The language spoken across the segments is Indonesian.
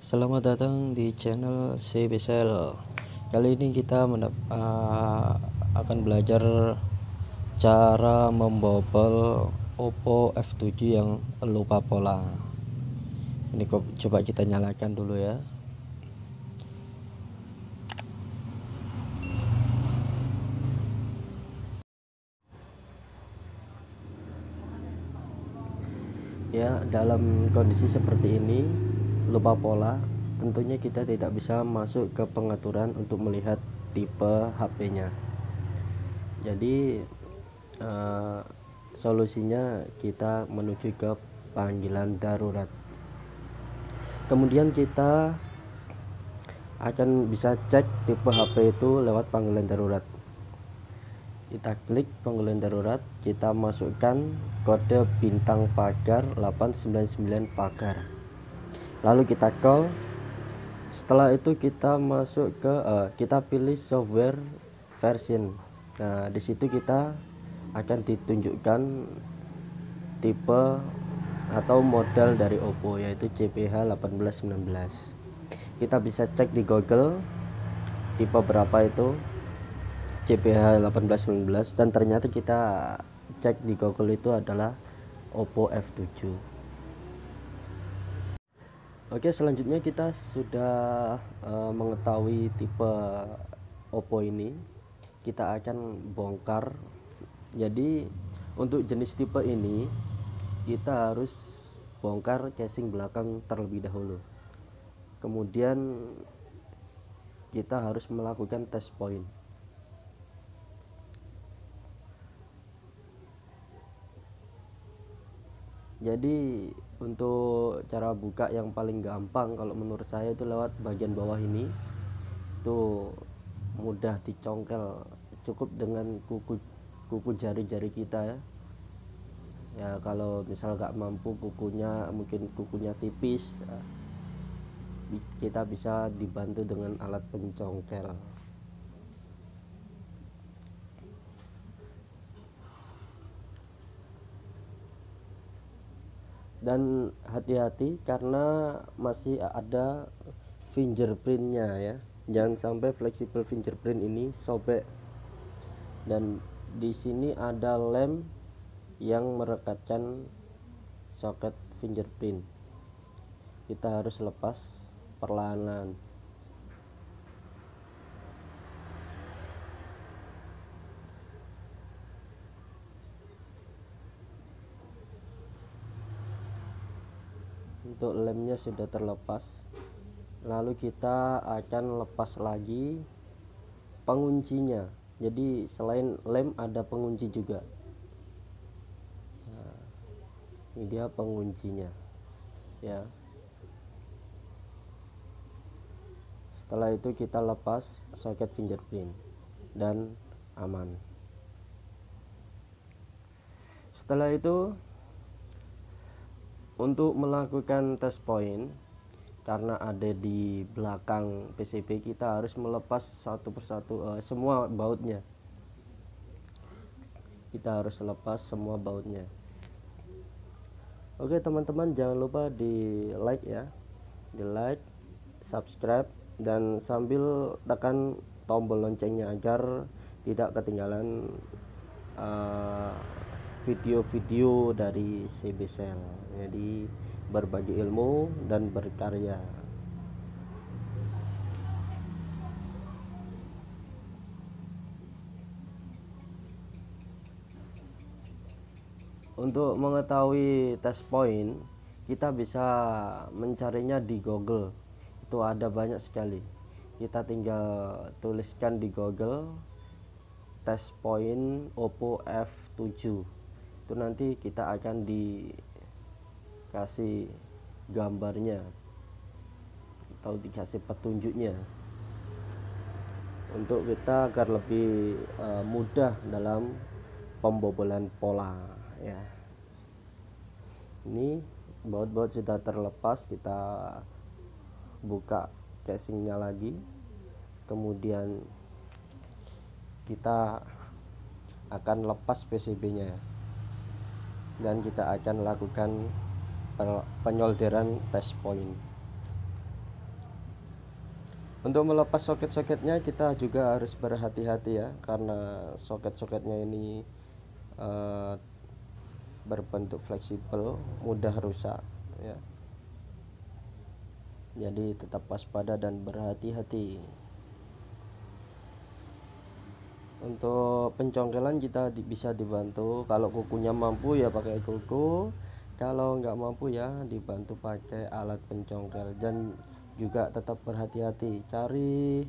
Selamat datang di channel CBSL. Kali ini kita akan belajar cara membobol Oppo F7 yang lupa pola. Ini coba kita nyalakan dulu ya. Ya, dalam kondisi seperti ini lupa pola, tentunya kita tidak bisa masuk ke pengaturan untuk melihat tipe HP-nya. Jadi solusinya kita menuju ke panggilan darurat. Kemudian kita akan bisa cek tipe HP itu lewat panggilan darurat. Kita klik panggilan darurat, kita masukkan kode bintang pagar 899 pagar, lalu kita call. Setelah itu kita masuk ke kita pilih software version. Nah, di situ kita akan ditunjukkan tipe atau model dari Oppo, yaitu CPH 1819. Kita bisa cek di Google tipe berapa itu CPH 1819, dan ternyata kita cek di Google itu adalah Oppo F7. Oke, selanjutnya kita sudah mengetahui tipe Oppo ini. Kita akan bongkar. Jadi untuk jenis tipe ini kita harus bongkar casing belakang terlebih dahulu. Kemudian kita harus melakukan test point. Jadi untuk cara buka yang paling gampang kalau menurut saya itu lewat bagian bawah ini. Itu mudah dicongkel, cukup dengan kuku jari-jari kita ya. Ya kalau misal gak mampu mungkin kukunya tipis, kita bisa dibantu dengan alat pencongkel. Dan hati-hati karena masih ada fingerprintnya ya, jangan sampai fleksibel fingerprint ini sobek. Dan di sini ada lem yang merekatkan soket fingerprint, kita harus lepas perlahan-lahan. Untuk lemnya sudah terlepas, lalu kita akan lepas lagi penguncinya. Jadi selain lem ada pengunci juga. Nah, ini dia penguncinya ya. Setelah itu kita lepas soket fingerprint dan aman. Setelah itu untuk melakukan test point, karena ada di belakang PCB, kita harus melepas satu persatu semua bautnya. Kita harus lepas semua bautnya. Oke teman-teman, jangan lupa di like ya, di like, subscribe, dan sambil tekan tombol loncengnya agar tidak ketinggalan video-video dari CBSL. Jadi berbagi ilmu dan berkarya. Untuk mengetahui test point, kita bisa mencarinya di Google. Itu ada banyak sekali. Kita tinggal tuliskan di Google test point Oppo F7. Itu nanti kita akan dikasih gambarnya atau dikasih petunjuknya untuk kita agar lebih mudah dalam pembobolan pola ya. Ini baut-baut sudah terlepas, kita buka casingnya lagi, kemudian kita akan lepas PCB-nya dan kita akan lakukan penyolderan test point. Untuk melepas soket-soketnya kita juga harus berhati-hati ya, karena soket-soketnya ini eh, berbentuk fleksibel, mudah rusak ya. Jadi tetap waspada dan berhati-hati. Untuk pencongkelan kita bisa dibantu, kalau kukunya mampu ya pakai kuku, kalau nggak mampu ya dibantu pakai alat pencongkel. Dan juga tetap berhati-hati, cari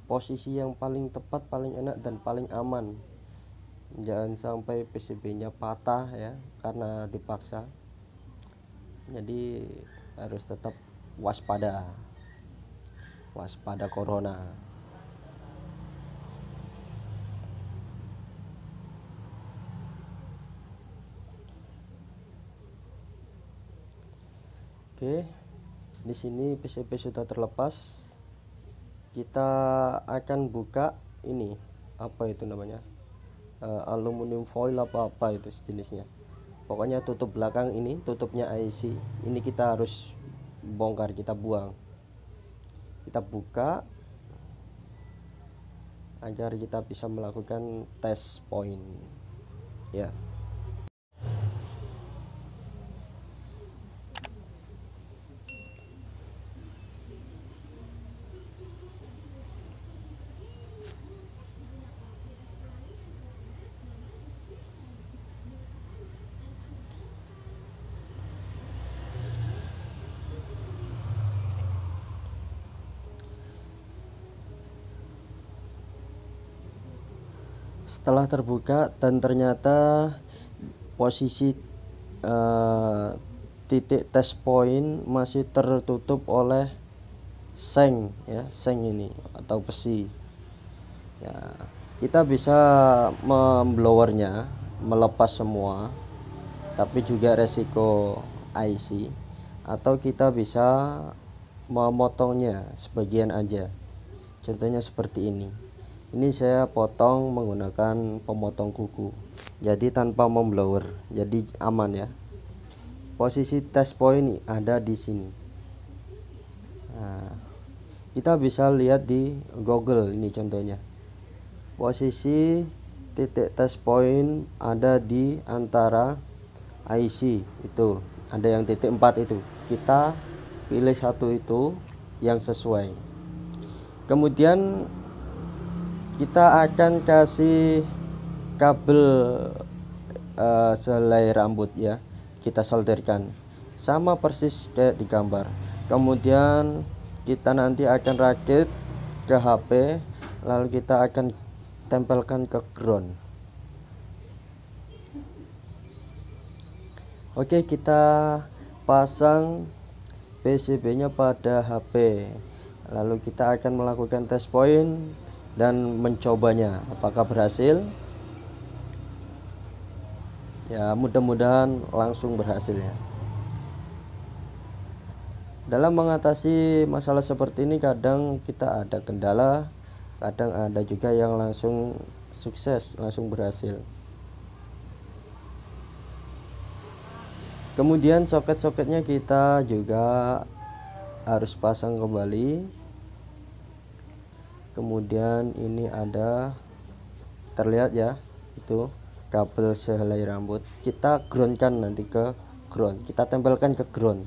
posisi yang paling tepat, paling enak dan paling aman. Jangan sampai PCB-nya patah ya karena dipaksa. Jadi harus tetap waspada corona. Oke, di sini PCB sudah terlepas. Kita akan buka ini, apa itu namanya, aluminium foil apa itu jenisnya. Pokoknya tutup belakang ini, tutupnya IC. Ini kita harus bongkar, kita buang. Kita buka agar kita bisa melakukan test point. Ya. Setelah terbuka dan ternyata posisi titik test point masih tertutup oleh seng ya, seng ini atau besi ya, kita bisa memblowernya, melepas semua, tapi juga resiko IC, atau kita bisa memotongnya sebagian aja. Contohnya seperti ini. Ini saya potong menggunakan pemotong kuku, jadi tanpa memblower, jadi aman ya. Posisi test point ada di sini. Nah, kita bisa lihat di Google ini contohnya. Posisi titik test point ada di antara IC itu, ada yang titik 4 itu. Kita pilih satu itu yang sesuai. Kemudian kita akan kasih kabel selai rambut ya, kita solderkan sama persis kayak di gambar. Kemudian kita nanti akan rakit ke HP, lalu kita akan tempelkan ke ground. Oke, kita pasang PCB nya pada HP, lalu kita akan melakukan test point dan mencobanya apakah berhasil ya. Mudah-mudahan langsung berhasil ya. Dalam mengatasi masalah seperti ini kadang kita ada kendala, kadang ada juga yang langsung sukses, langsung berhasil. Kemudian soket-soketnya kita juga harus pasang kembali. Kemudian ini ada, terlihat ya, itu kabel sehelai rambut. Kita groundkan nanti ke ground, kita tempelkan ke ground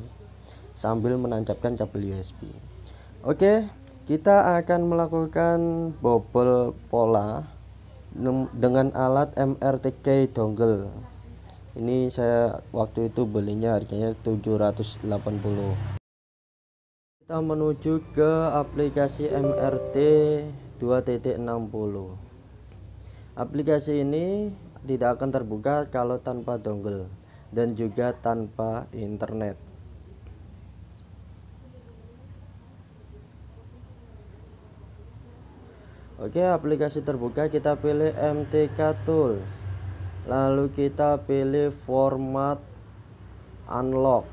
sambil menancapkan kabel USB. Oke, kita akan melakukan bobol pola dengan alat MRTK dongle. Ini saya waktu itu belinya harganya 780. Kita menuju ke aplikasi MRT 2.60. Aplikasi ini tidak akan terbuka kalau tanpa dongle dan juga tanpa internet. Oke, aplikasi terbuka, kita pilih MTK Tools, lalu kita pilih format unlock.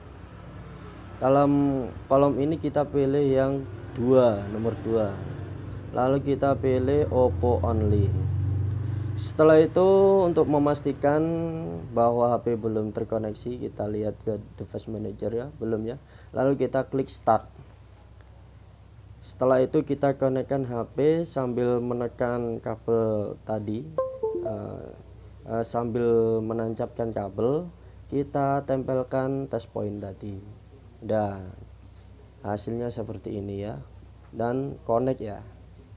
Dalam kolom ini kita pilih yang nomor 2, lalu kita pilih Oppo only. Setelah itu untuk memastikan bahwa HP belum terkoneksi, kita lihat ke device manager ya, belum ya, lalu kita klik start. Setelah itu kita konekkan HP sambil menekan kabel tadi, sambil menancapkan kabel, kita tempelkan touch point tadi. Dan hasilnya seperti ini ya, dan connect ya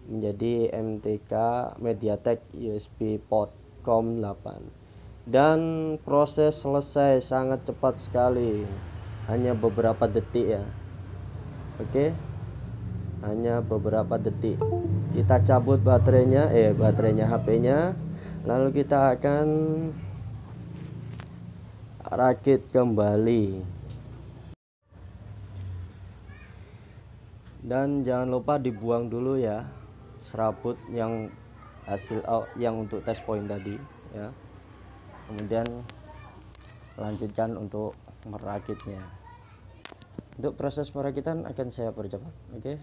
menjadi MTK MediaTek USB port COM8, dan proses selesai sangat cepat sekali, hanya beberapa detik ya. Oke, hanya beberapa detik. Kita cabut baterainya HP-nya, lalu kita akan rakit kembali. Dan jangan lupa dibuang dulu ya serabut yang yang untuk test point tadi ya. Kemudian lanjutkan untuk merakitnya. Untuk proses perakitan akan saya percepat. Oke.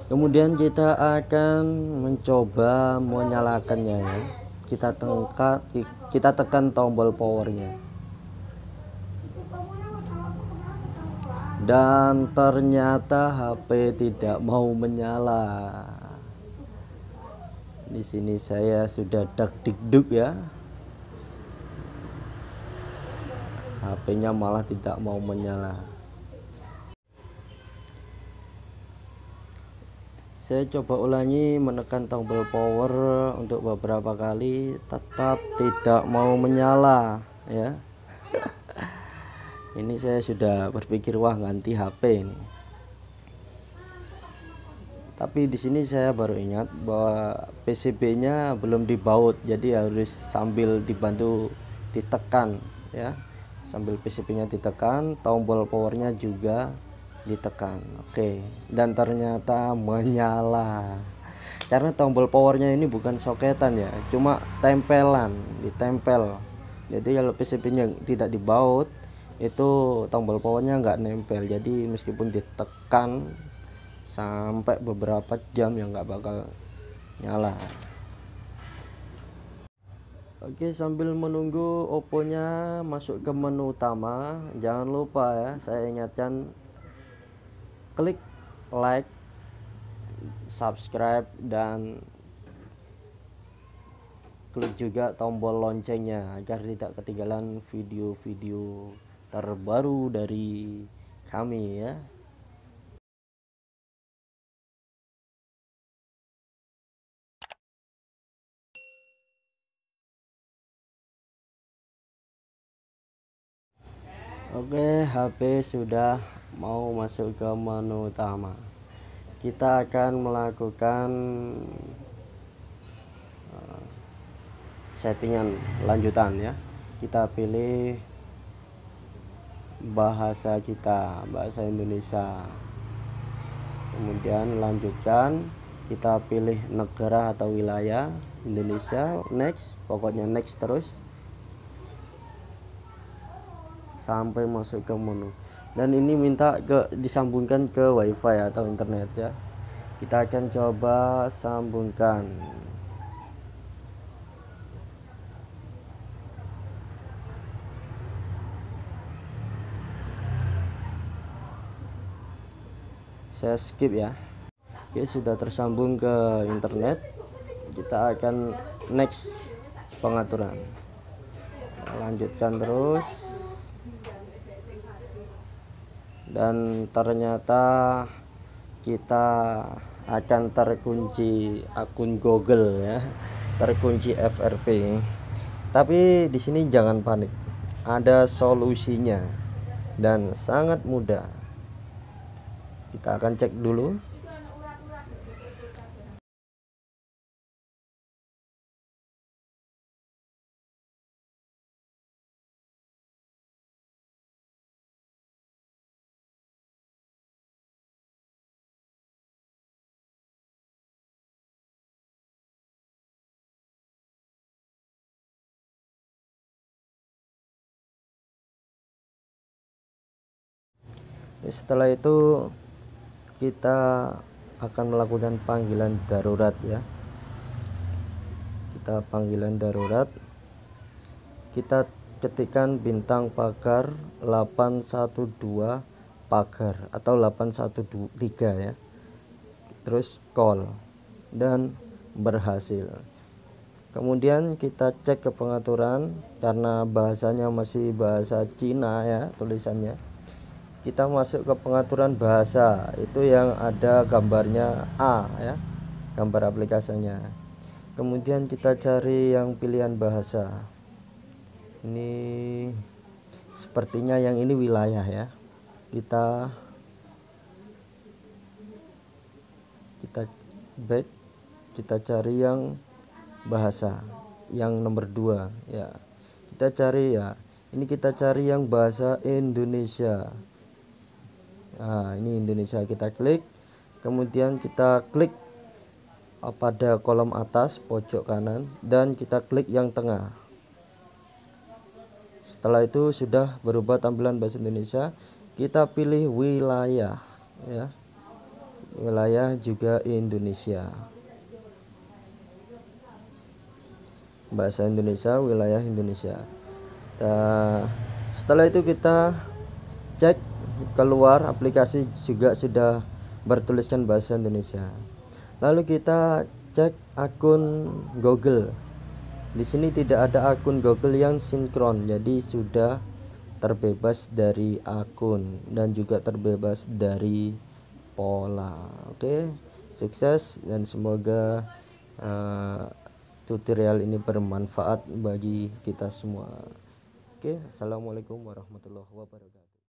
Kemudian kita akan mencoba menyalakannya ya. Kita tekan tombol powernya. Dan ternyata HP tidak mau menyala. Di sini saya sudah dak-dikduk ya. HP-nya malah tidak mau menyala. Saya coba ulangi menekan tombol power untuk beberapa kali, tetap tidak mau menyala ya. Ini saya sudah berpikir wah ganti HP ini. Tapi di sini saya baru ingat bahwa PCB-nya belum dibaut, jadi harus sambil dibantu ditekan ya. Sambil PCB-nya ditekan, tombol powernya juga ditekan. Oke, dan ternyata menyala. Karena tombol powernya ini bukan soketan ya, cuma tempelan, ditempel. Jadi kalau PCB-nya tidak dibaut, itu tombol powernya nggak nempel. Jadi meskipun ditekan sampai beberapa jam ya nggak bakal nyala. Oke, sambil menunggu Oppo-nya masuk ke menu utama, jangan lupa ya, saya ingatkan klik like, subscribe, dan klik juga tombol loncengnya agar tidak ketinggalan video-video terbaru dari kami ya. Oke, HP sudah mau masuk ke menu utama. Kita akan melakukan settingan lanjutan ya. Kita pilih bahasa kita, bahasa Indonesia. Kemudian lanjutkan, kita pilih negara atau wilayah Indonesia, next, pokoknya next terus sampai masuk ke menu. Dan ini minta disambungkan ke wifi atau internet ya. Kita akan coba sambungkan. Saya skip ya. Oke, sudah tersambung ke internet. Kita akan next pengaturan. Lanjutkan terus. Dan ternyata kita akan terkunci akun Google ya, terkunci FRP. Tapi di sini jangan panik, ada solusinya dan sangat mudah. Kita akan cek dulu. Setelah itu kita akan melakukan panggilan darurat ya. Kita panggilan darurat, kita ketikkan bintang pagar 812 pagar atau 813 ya, terus call dan berhasil. Kemudian kita cek ke pengaturan, karena bahasanya masih bahasa Cina ya tulisannya. Kita masuk ke pengaturan bahasa, itu yang ada gambarnya A ya, gambar aplikasinya. Kemudian kita cari yang pilihan bahasa. Ini sepertinya yang ini wilayah ya. Kita back, kita cari yang bahasa yang nomor 2 ya. Kita cari ya. Ini kita cari yang bahasa Indonesia. Nah, ini Indonesia, kita klik. Kemudian kita klik pada kolom atas pojok kanan dan kita klik yang tengah. Setelah itu sudah berubah tampilan bahasa Indonesia. Kita pilih wilayah ya, wilayah juga Indonesia, bahasa Indonesia, wilayah Indonesia. Setelah itu kita cek keluar, aplikasi juga sudah bertuliskan bahasa Indonesia. Lalu kita cek akun Google. Di sini tidak ada akun Google yang sinkron, jadi sudah terbebas dari akun dan juga terbebas dari pola. Oke, sukses dan semoga tutorial ini bermanfaat bagi kita semua. Oke, assalamualaikum warahmatullahi wabarakatuh.